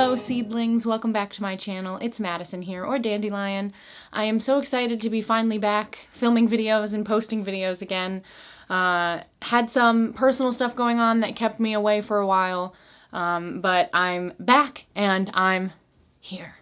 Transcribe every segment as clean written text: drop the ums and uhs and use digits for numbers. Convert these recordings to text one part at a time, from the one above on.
Hello seedlings, welcome back to my channel. It's Madison here, or Dandelion. I am so excited to be finally back filming videos and posting videos again. Had some personal stuff going on that kept me away for a while, but I'm back and I'm here.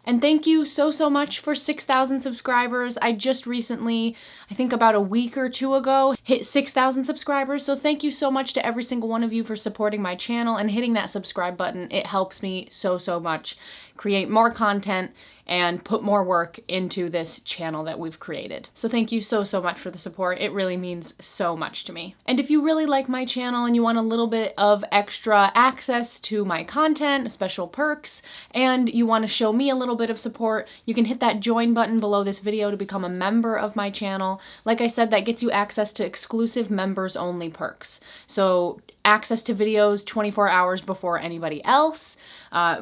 And thank you so much for 6,000 subscribers. I just recently, I think about a week or two ago, hit 6,000 subscribers. So thank you so much to every single one of you for supporting my channel and hitting that subscribe button. It helps me so much create more content and put more work into this channel that we've created. So thank you so much for the support. It really means so much to me. And if you really like my channel and you want a little bit of extra access to my content, special perks, and you want to show me a little bit of support, you can hit that join button below this video to become a member of my channel. Like I said, that gets you access to exclusive members only perks. So access to videos 24 hours before anybody else,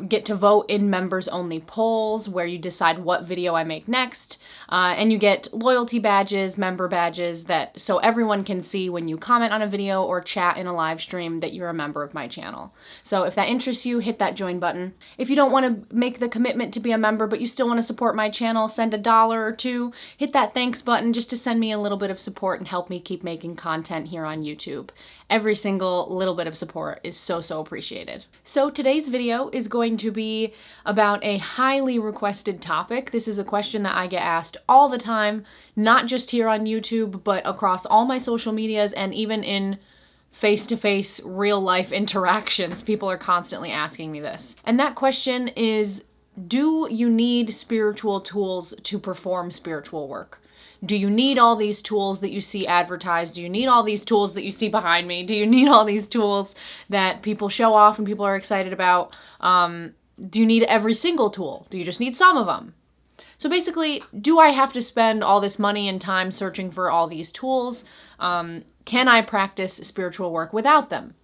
get to vote in members only polls where you decide what video I make next, and you get loyalty badges, member badges, so everyone can see when you comment on a video or chat in a live stream that you're a member of my channel. So if that interests you, hit that join button. If you don't want to make the commitment to be a member but you still want to support my channel, send $1 or $2, hit that thanks button just to send me a little bit of support and help me keep making content here on YouTube. Every single little bit of support is so appreciated. So today's video is going to be about a highly requested topic. This is a question that I get asked all the time, not just here on YouTube, but across all my social medias and even in face-to-face real-life interactions. People are constantly asking me this. And that question is, do you need spiritual tools to perform spiritual work? Do you need all these tools that you see advertised? Do you need all these tools that you see behind me? Do you need all these tools that people show off and people are excited about? Do you need every single tool? Do you just need some of them? So basically, do I have to spend all this money and time searching for all these tools? Can I practice spiritual work without them?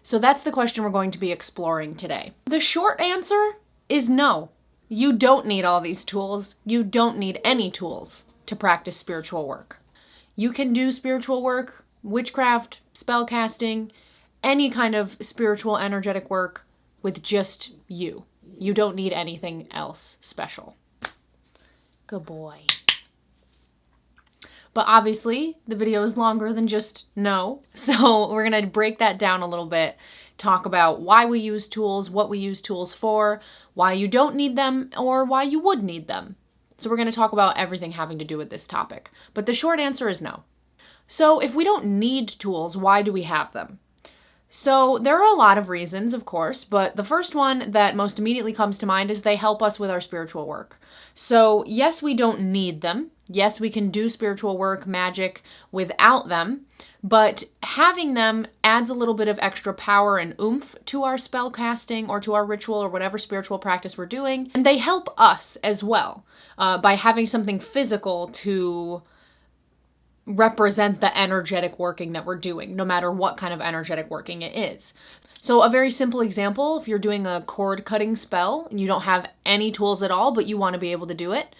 So that's the question we're going to be exploring today. The short answer is no. You don't need all these tools. You don't need any tools to practice spiritual work. You can do spiritual work, witchcraft, spell casting, any kind of spiritual energetic work with just you. You don't need anything else special. Good boy. But obviously, the video is longer than just no, so we're gonna break that down a little bit, talk about why we use tools, what we use tools for, why you don't need them, or why you would need them. So we're going to talk about everything having to do with this topic. But the short answer is no. So if we don't need tools, why do we have them? So there are a lot of reasons, of course, but the first one that most immediately comes to mind is they help us with our spiritual work. So yes, we don't need them. Yes, we can do spiritual work, magic, without them, but having them adds a little bit of extra power and oomph to our spell casting or to our ritual or whatever spiritual practice we're doing. And they help us as well by having something physical to represent the energetic working that we're doing, no matter what kind of energetic working it is. So a very simple example, if you're doing a cord cutting spell and you don't have any tools at all, but you want to be able to do it,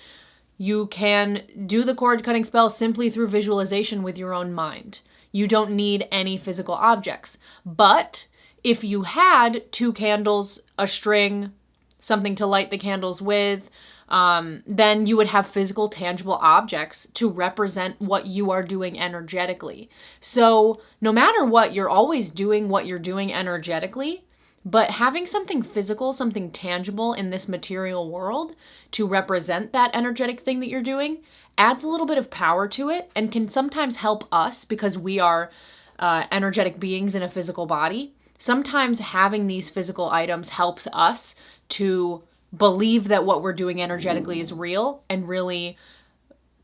you can do the cord cutting spell simply through visualization with your own mind. You don't need any physical objects. But if you had 2 candles, a string, something to light the candles with, then you would have physical, tangible objects to represent what you are doing energetically. So no matter what, you're always doing what you're doing energetically, but having something physical, something tangible in this material world to represent that energetic thing that you're doing adds a little bit of power to it and can sometimes help us because we are energetic beings in a physical body. Sometimes having these physical items helps us to believe that what we're doing energetically is real and really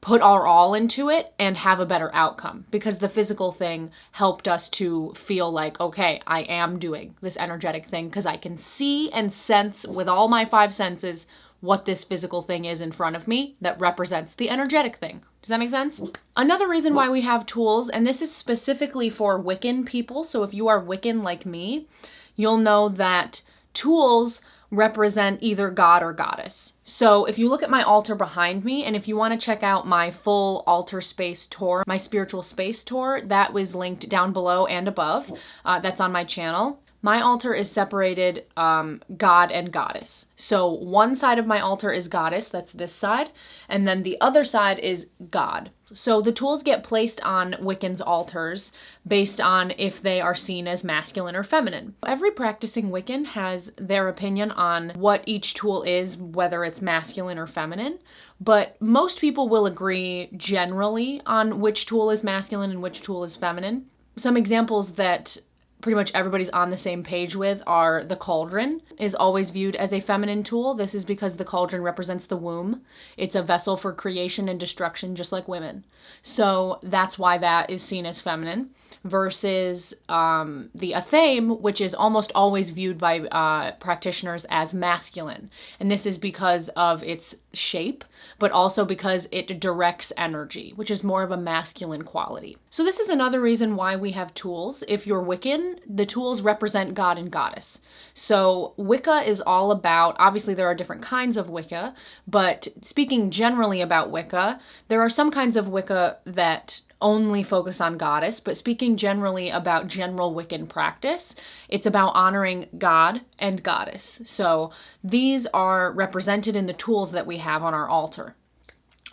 put our all into it and have a better outcome because the physical thing helped us to feel like, okay, I am doing this energetic thing because I can see and sense with all my 5 senses what this physical thing is in front of me that represents the energetic thing. Does that make sense? Another reason why we have tools, and this is specifically for Wiccan people, so if you are Wiccan like me, you'll know that tools represent either god or goddess. So if you look at my altar behind me, and if you want to check out my full altar space tour, my spiritual space tour, that was linked down below and above. That's on my channel. My altar is separated God and goddess. So one side of my altar is goddess, that's this side, and then the other side is God. So the tools get placed on Wiccans' altars based on if they are seen as masculine or feminine. Every practicing Wiccan has their opinion on what each tool is, whether it's masculine or feminine, but most people will agree generally on which tool is masculine and which tool is feminine. Some examples that pretty much everybody's on the same page with are the cauldron is always viewed as a feminine tool. This is because the cauldron represents the womb. It's a vessel for creation and destruction, just like women. So that's why that is seen as feminine. Versus the athame, which is almost always viewed by practitioners as masculine. And this is because of its shape, but also because it directs energy, which is more of a masculine quality. So this is another reason why we have tools. If you're Wiccan, the tools represent God and goddess. So Wicca is all about, obviously there are different kinds of Wicca, but speaking generally about Wicca, there are some kinds of Wicca that only focus on goddess, but speaking generally about general Wiccan practice, it's about honoring God and goddess. So these are represented in the tools that we have on our altar.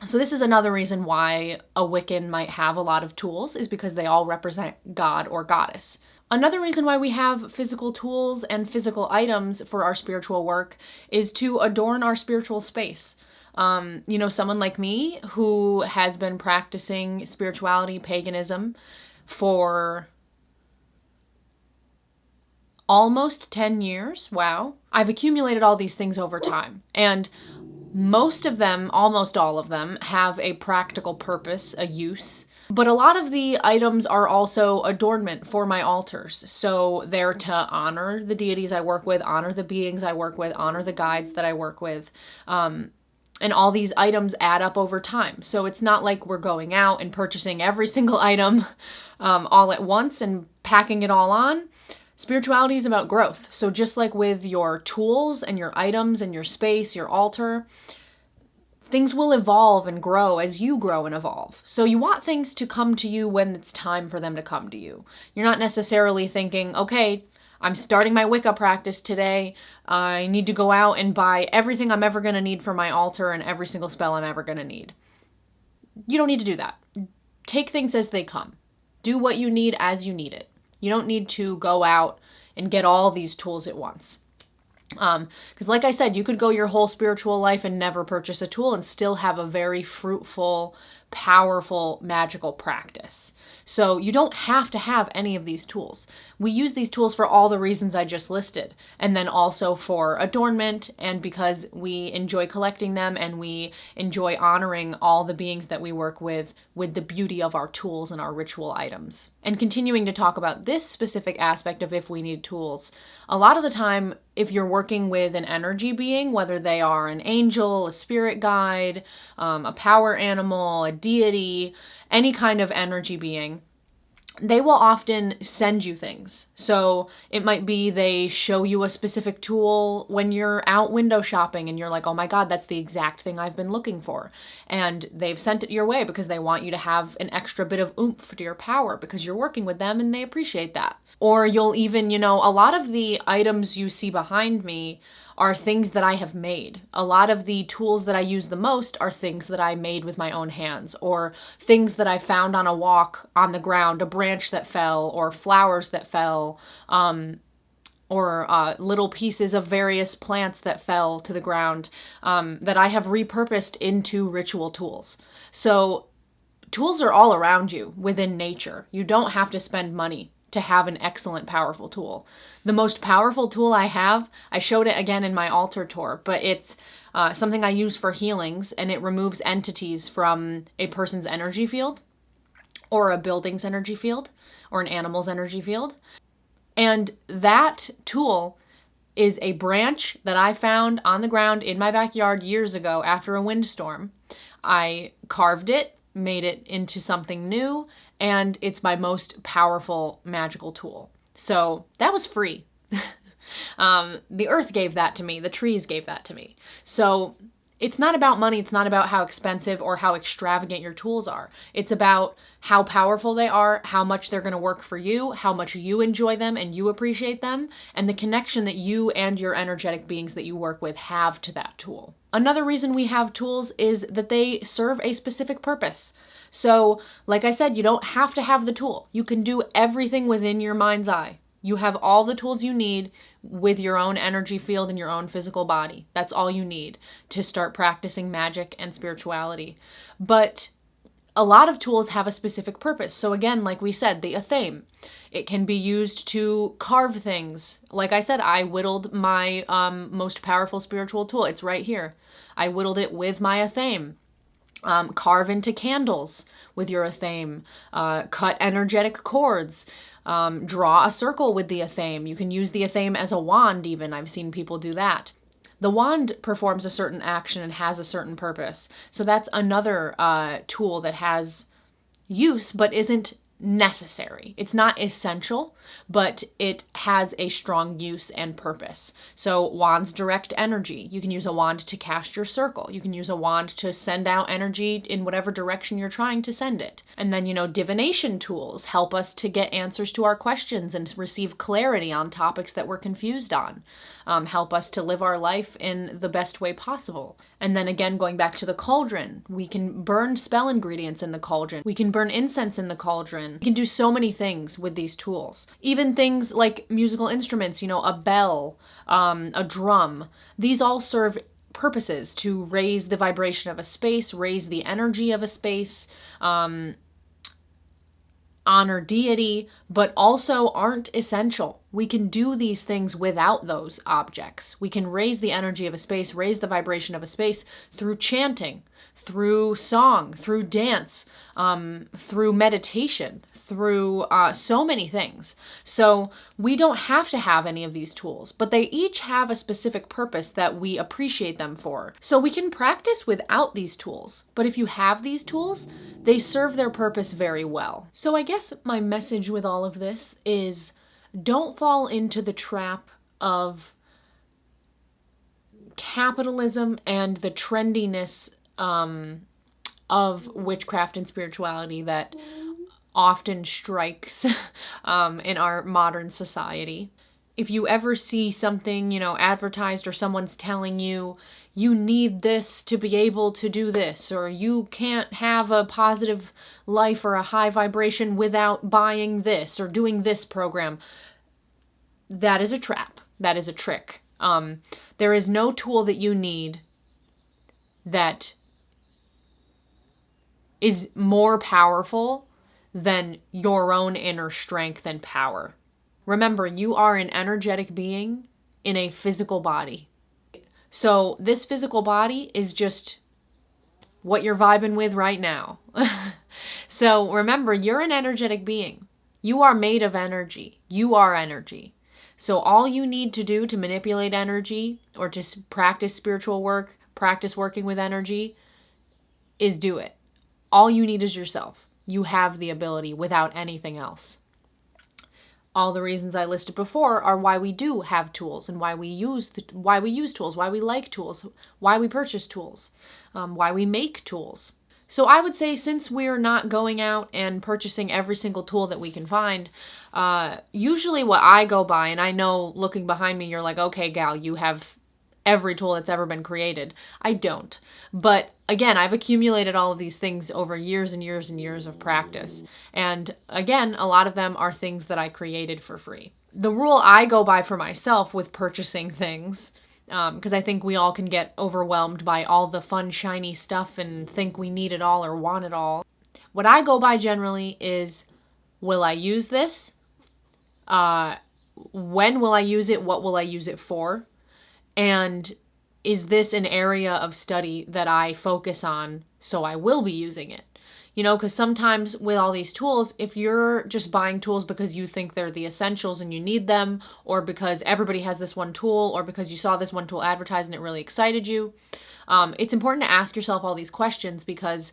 So this is another reason why a Wiccan might have a lot of tools, is because they all represent God or goddess. Another reason why we have physical tools and physical items for our spiritual work is to adorn our spiritual space. Someone like me who has been practicing spirituality, paganism for almost 10 years. Wow. I've accumulated all these things over time, and most of them, almost all of them, have a practical purpose, a use. But a lot of the items are also adornment for my altars. So they're to honor the deities I work with, honor the beings I work with, honor the guides that I work with. And all these items add up over time. So it's not like we're going out and purchasing every single item all at once and packing it all on. Spirituality is about growth. So just like with your tools and your items and your space, your altar, things will evolve and grow as you grow and evolve. So you want things to come to you when it's time for them to come to you. You're not necessarily thinking, okay, I'm starting my Wicca practice today. I need to go out and buy everything I'm ever going to need for my altar and every single spell I'm ever going to need. You don't need to do that. Take things as they come. Do what you need as you need it. You don't need to go out and get all these tools at once. Because like I said, you could go your whole spiritual life and never purchase a tool and still have a very fruitful, powerful, magical practice. So you don't have to have any of these tools. We use these tools for all the reasons I just listed, and then also for adornment, and because we enjoy collecting them and we enjoy honoring all the beings that we work with the beauty of our tools and our ritual items. And continuing to talk about this specific aspect of if we need tools, a lot of the time, if you're working with an energy being, whether they are an angel, a spirit guide, a power animal, a deity, any kind of energy being, they will often send you things. So it might be they show you a specific tool when you're out window shopping and you're like, oh my God, that's the exact thing I've been looking for. And they've sent it your way because they want you to have an extra bit of oomph to your power because you're working with them and they appreciate that. Or you'll even, a lot of the items you see behind me are things that I have made. A lot of the tools that I use the most are things that I made with my own hands, or things that I found on a walk on the ground, a branch that fell, or flowers that fell, or little pieces of various plants that fell to the ground that I have repurposed into ritual tools. So tools are all around you within nature. You don't have to spend money to have an excellent, powerful tool. The most powerful tool I have, I showed it again in my altar tour, but it's something I use for healings, and it removes entities from a person's energy field, or a building's energy field, or an animal's energy field. And that tool is a branch that I found on the ground in my backyard years ago after a windstorm. I carved it, made it into something new, and it's my most powerful magical tool. So that was free. The earth gave that to me. The trees gave that to me. So It's not about money. It's not about how expensive or how extravagant your tools are. It's about how powerful they are, how much they're going to work for you, how much you enjoy them and you appreciate them, and the connection that you and your energetic beings that you work with have to that tool. Another reason we have tools is that they serve a specific purpose. So, like I said, you don't have to have the tool. You can do everything within your mind's eye. You have all the tools you need with your own energy field and your own physical body. That's all you need to start practicing magic and spirituality. But a lot of tools have a specific purpose. So again, like we said, the athame. It can be used to carve things. Like I said, I whittled my most powerful spiritual tool. It's right here. I whittled it with my athame. Carve into candles with your athame. Cut energetic cords. Draw a circle with the athame. You can use the athame as a wand even. I've seen people do that. The wand performs a certain action and has a certain purpose. So that's another tool that has use but isn't necessary. It's not essential, but it has a strong use and purpose. So wands direct energy. You can use a wand to cast your circle. You can use a wand to send out energy in whatever direction you're trying to send it. And then, divination tools help us to get answers to our questions and receive clarity on topics that we're confused on. Help us to live our life in the best way possible. And then again, going back to the cauldron, we can burn spell ingredients in the cauldron. We can burn incense in the cauldron. We can do so many things with these tools. Even things like musical instruments, a bell, a drum. These all serve purposes to raise the vibration of a space, raise the energy of a space, honor deity, but also aren't essential. We can do these things without those objects. We can raise the energy of a space, raise the vibration of a space through chanting, through song, through dance, through meditation, through so many things. So we don't have to have any of these tools, but they each have a specific purpose that we appreciate them for. So we can practice without these tools, but if you have these tools, they serve their purpose very well. So I guess my message with all of this is don't fall into the trap of capitalism and the trendiness of witchcraft and spirituality that often strikes in our modern society. If you ever see something, advertised or someone's telling you, you need this to be able to do this, or you can't have a positive life or a high vibration without buying this or doing this program, that is a trap. That is a trick. There is no tool that you need that is more powerful than your own inner strength and power. Remember, you are an energetic being in a physical body. So this physical body is just what you're vibing with right now. So remember, you're an energetic being. You are made of energy. You are energy. So all you need to do to manipulate energy or to practice spiritual work, practice working with energy, is do it. All you need is yourself. You have the ability without anything else. All the reasons I listed before are why we do have tools and why we use tools, why we like tools, why we purchase tools, why we make tools. So I would say, since we're not going out and purchasing every single tool that we can find, usually what I go by, and I know looking behind me, you're like, okay, gal, you have every tool that's ever been created. I don't. But again, I've accumulated all of these things over years and years and years of practice. And again, a lot of them are things that I created for free. The rule I go by for myself with purchasing things, because I think we all can get overwhelmed by all the fun, shiny stuff and think we need it all or want it all. What I go by generally is, will I use this? When will I use it? What will I use it for? And is this an area of study that I focus on so I will be using it? Because sometimes with all these tools, if you're just buying tools because you think they're the essentials and you need them, or because everybody has this one tool, or because you saw this one tool advertised and it really excited you, it's important to ask yourself all these questions, because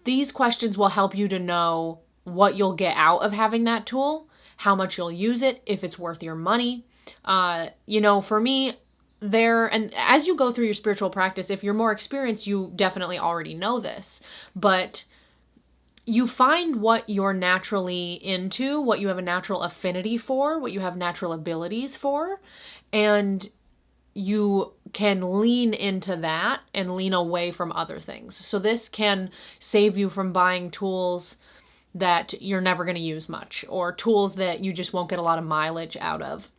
these questions will help you to know what you'll get out of having that tool, how much you'll use it, if it's worth your money. For me, and as you go through your spiritual practice, if you're more experienced, you definitely already know this, but you find what you're naturally into, what you have a natural affinity for, what you have natural abilities for, and you can lean into that and lean away from other things. So this can save you from buying tools that you're never going to use much, or tools that you just won't get a lot of mileage out of,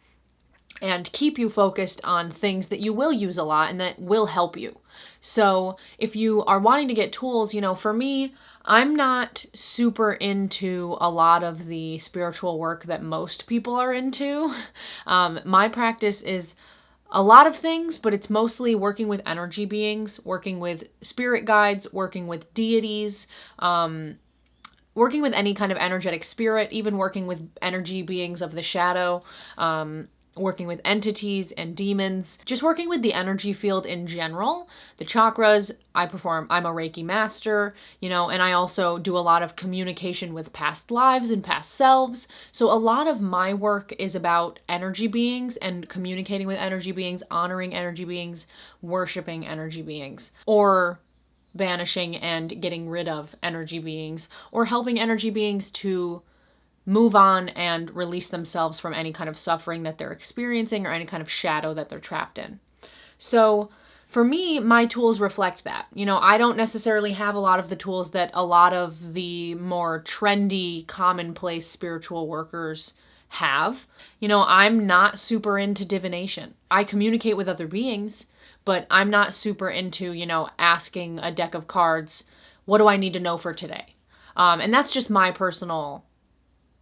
and keep you focused on things that you will use a lot and that will help you. So if you are wanting to get tools, for me, I'm not super into a lot of the spiritual work that most people are into. My practice is a lot of things, but it's mostly working with energy beings, working with spirit guides, working with deities, working with any kind of energetic spirit, even working with energy beings of the shadow, working with entities and demons, just working with the energy field in general. The chakras, I'm a Reiki master, and I also do a lot of communication with past lives and past selves. So a lot of my work is about energy beings and communicating with energy beings, honoring energy beings, worshiping energy beings, or banishing and getting rid of energy beings, or helping energy beings to move on and release themselves from any kind of suffering that they're experiencing or any kind of shadow that they're trapped in. So for me, my tools reflect that. I don't necessarily have a lot of the tools that a lot of the more trendy, commonplace spiritual workers have. I'm not super into divination. I communicate with other beings, but I'm not super into, asking a deck of cards, what do I need to know for today? And that's just my personal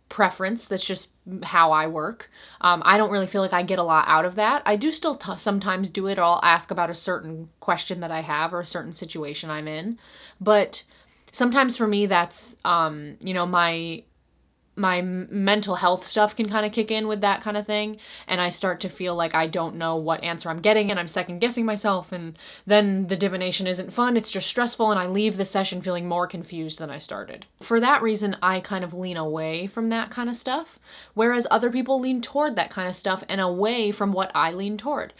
preference. That's just how I work. I don't really feel like I get a lot out of that. I do still sometimes do it, or I'll ask about a certain question that I have or a certain situation I'm in. But sometimes for me, that's, my mental health stuff can kind of kick in with that kind of thing, and I start to feel like I don't know what answer I'm getting, and I'm second guessing myself, and then the divination isn't fun, it's just stressful, and I leave the session feeling more confused than I started. For that reason, I kind of lean away from that kind of stuff, whereas other people lean toward that kind of stuff and away from what I lean toward,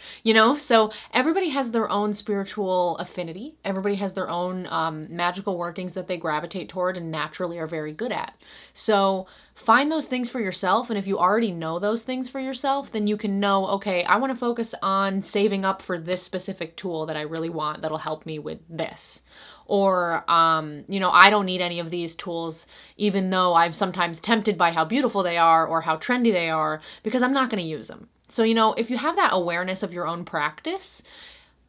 So everybody has their own spiritual affinity, everybody has their own magical workings that they gravitate toward and naturally are very good at. So find those things for yourself, and if you already know those things for yourself, then you can know, okay, I want to focus on saving up for this specific tool that I really want that'll help me with this. Or, I don't need any of these tools, even though I'm sometimes tempted by how beautiful they are or how trendy they are, because I'm not going to use them. So, if you have that awareness of your own practice,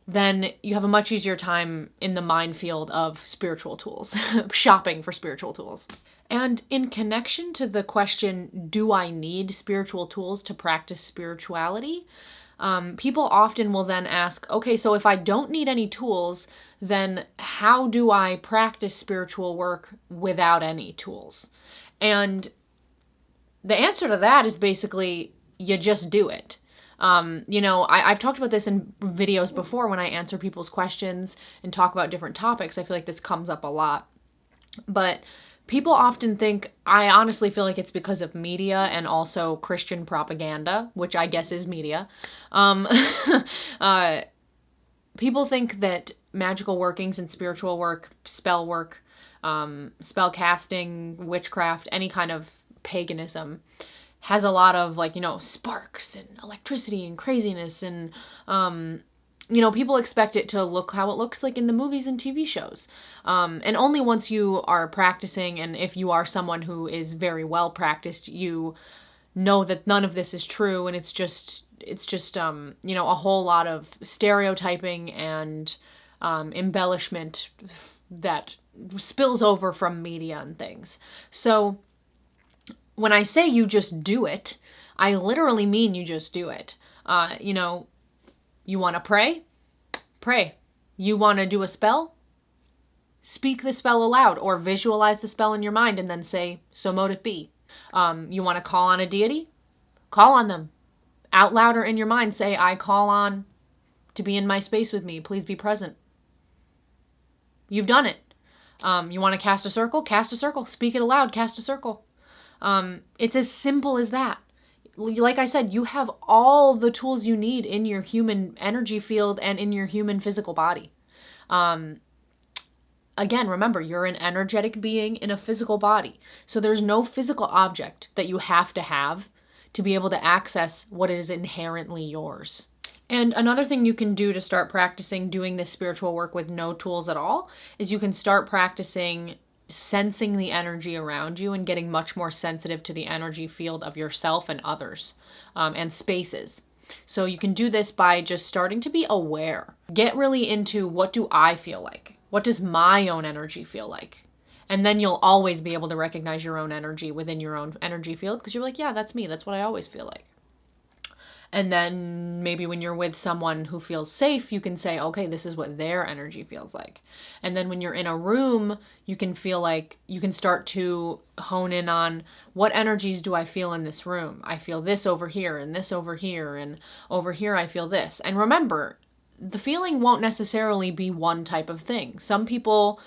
then you have a much easier time in the minefield of spiritual tools, shopping for spiritual tools. And in connection to the question, do I need spiritual tools to practice spirituality? People often will then ask, okay, so if I don't need any tools, then how do I practice spiritual work without any tools? And the answer to that is basically, you just do it. I've talked about this in videos before when I answer people's questions and talk about different topics. I feel like this comes up a lot. But people often think, I honestly feel like it's because of media and also Christian propaganda, which I guess is media. People think that magical workings and spiritual work, spell work, spell casting, witchcraft, any kind of paganism has a lot of sparks and electricity and craziness, and people expect it to look how it looks like in the movies and TV shows. And only once you are practicing, and if you are someone who is very well practiced, you know that none of this is true, and it's just a whole lot of stereotyping and embellishment that spills over from media and things. So when I say you just do it, I literally mean you just do it. You want to pray? Pray. You want to do a spell? Speak the spell aloud, or visualize the spell in your mind and then say, so mote it be. You want to call on a deity? Call on them. Out loud or in your mind, say, I call on to be in my space with me. Please be present. You've done it. You want to cast a circle? Cast a circle. Speak it aloud. Cast a circle. It's as simple as that. like I said, you have all the tools you need in your human energy field and in your human physical body. Again, remember, you're an energetic being in a physical body. So there's no physical object that you have to be able to access what is inherently yours. And another thing you can do to start practicing doing this spiritual work with no tools at all is you can start practicing sensing the energy around you and getting much more sensitive to the energy field of yourself and others, and spaces. So you can do this by just starting to be aware. Get really into, what do I feel like? What does my own energy feel like? And then you'll always be able to recognize your own energy within your own energy field, because you're like, yeah, that's me. That's what I always feel like. And then maybe when you're with someone who feels safe, you can say, okay, this is what their energy feels like. And then when you're in a room, you can feel like you can start to hone in on, what energies do I feel in this room? I feel this over here and this over here, and over here I feel this. And remember, the feeling won't necessarily be one type of thing. Some people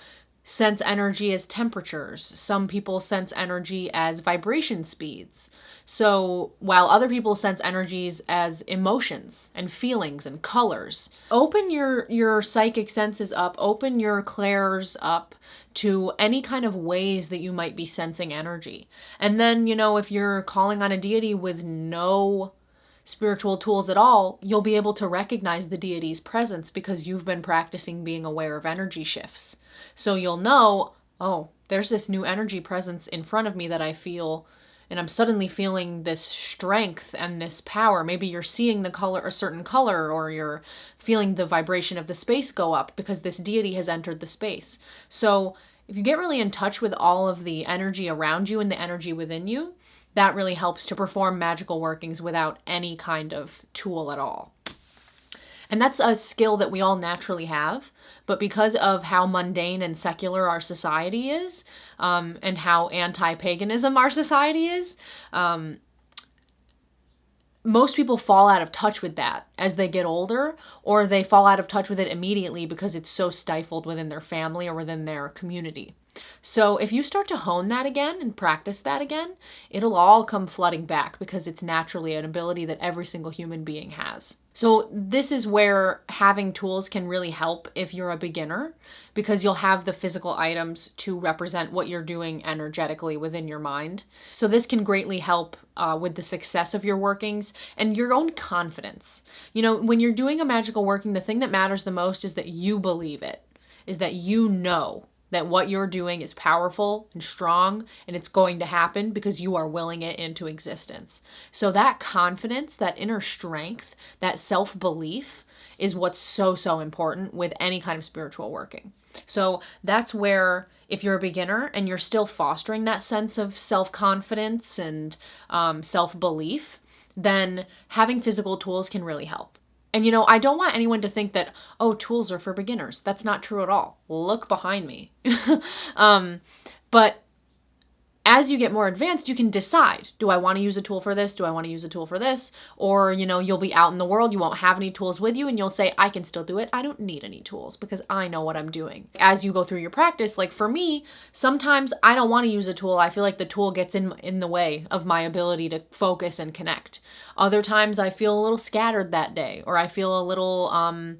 sense energy as temperatures. Some people sense energy as vibration speeds. So while other people sense energies as emotions and feelings and colors, open your psychic senses up, open your clairs up to any kind of ways that you might be sensing energy. And then, if you're calling on a deity with no spiritual tools at all, you'll be able to recognize the deity's presence because you've been practicing being aware of energy shifts. So you'll know, oh, there's this new energy presence in front of me that I feel, and I'm suddenly feeling this strength and this power. Maybe you're seeing the color, a certain color, or you're feeling the vibration of the space go up because this deity has entered the space. So if you get really in touch with all of the energy around you and the energy within you, that really helps to perform magical workings without any kind of tool at all. And that's a skill that we all naturally have, but because of how mundane and secular our society is, and how anti-paganism our society is, most people fall out of touch with that as they get older, or they fall out of touch with it immediately because it's so stifled within their family or within their community. So if you start to hone that again and practice that again, it'll all come flooding back because it's naturally an ability that every single human being has. So this is where having tools can really help if you're a beginner, because you'll have the physical items to represent what you're doing energetically within your mind. So this can greatly help with the success of your workings and your own confidence. When you're doing a magical working, the thing that matters the most is that you believe it, is that you know that what you're doing is powerful and strong, and it's going to happen because you are willing it into existence. So that confidence, that inner strength, that self-belief is what's so, so important with any kind of spiritual working. So that's where, if you're a beginner and you're still fostering that sense of self-confidence and self-belief, then having physical tools can really help. And I don't want anyone to think that, oh, tools are for beginners. That's not true at all. Look behind me. But as you get more advanced, you can decide, do I want to use a tool for this? Do I want to use a tool for this? Or, you'll be out in the world, you won't have any tools with you, and you'll say, I can still do it. I don't need any tools because I know what I'm doing. As you go through your practice, like for me, sometimes I don't want to use a tool. I feel like the tool gets in the way of my ability to focus and connect. Other times I feel a little scattered that day, or I feel a little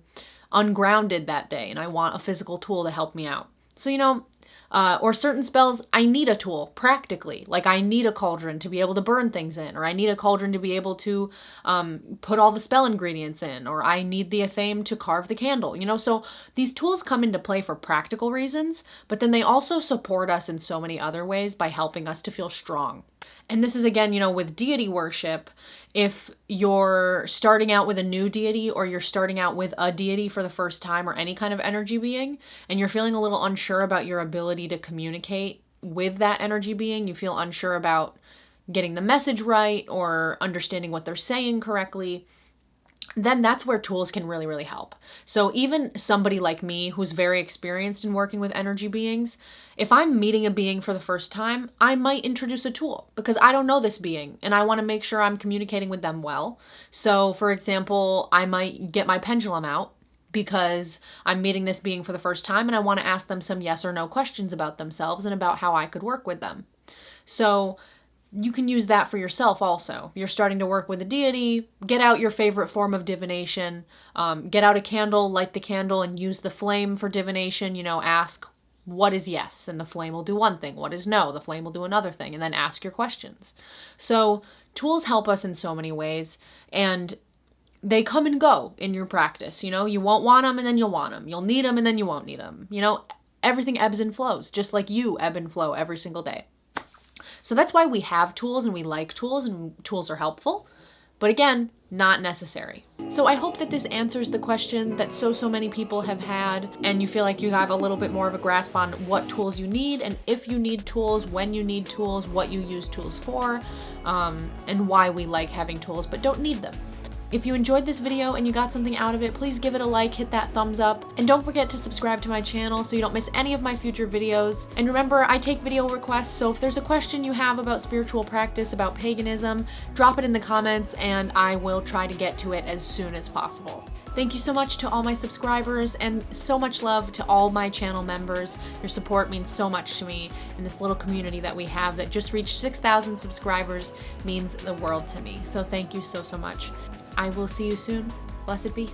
ungrounded that day, and I want a physical tool to help me out. So, or certain spells, I need a tool, practically. Like I need a cauldron to be able to burn things in, or I need a cauldron to be able to put all the spell ingredients in, or I need the athame to carve the candle. So these tools come into play for practical reasons, but then they also support us in so many other ways by helping us to feel strong. And this is, again, with deity worship, if you're starting out with a new deity or you're starting out with a deity for the first time or any kind of energy being, and you're feeling a little unsure about your ability to communicate with that energy being, you feel unsure about getting the message right or understanding what they're saying correctly, then that's where tools can really, really help. So even somebody like me who's very experienced in working with energy beings, if I'm meeting a being for the first time, I might introduce a tool because I don't know this being and I want to make sure I'm communicating with them well. So for example, I might get my pendulum out because I'm meeting this being for the first time and I want to ask them some yes or no questions about themselves and about how I could work with them. So you can use that for yourself also. You're starting to work with a deity, get out your favorite form of divination, get out a candle, light the candle, and use the flame for divination. Ask, what is yes? And the flame will do one thing. What is no? The flame will do another thing. And then ask your questions. So tools help us in so many ways, and they come and go in your practice. You won't want them and then you'll want them. You'll need them and then you won't need them. Everything ebbs and flows, just like you ebb and flow every single day. So that's why we have tools and we like tools and tools are helpful. But again, not necessary. So I hope that this answers the question that so many people have had, and you feel like you have a little bit more of a grasp on what tools you need, and if you need tools, when you need tools, what you use tools for, and why we like having tools but don't need them. If you enjoyed this video and you got something out of it, please give it a like, hit that thumbs up, and don't forget to subscribe to my channel so you don't miss any of my future videos. And remember, I take video requests, so if there's a question you have about spiritual practice, about paganism, drop it in the comments and I will try to get to it as soon as possible. Thank you so much to all my subscribers, and so much love to all my channel members. Your support means so much to me, and this little community that we have that just reached 6,000 subscribers means the world to me. So thank you so much. I will see you soon. Blessed be.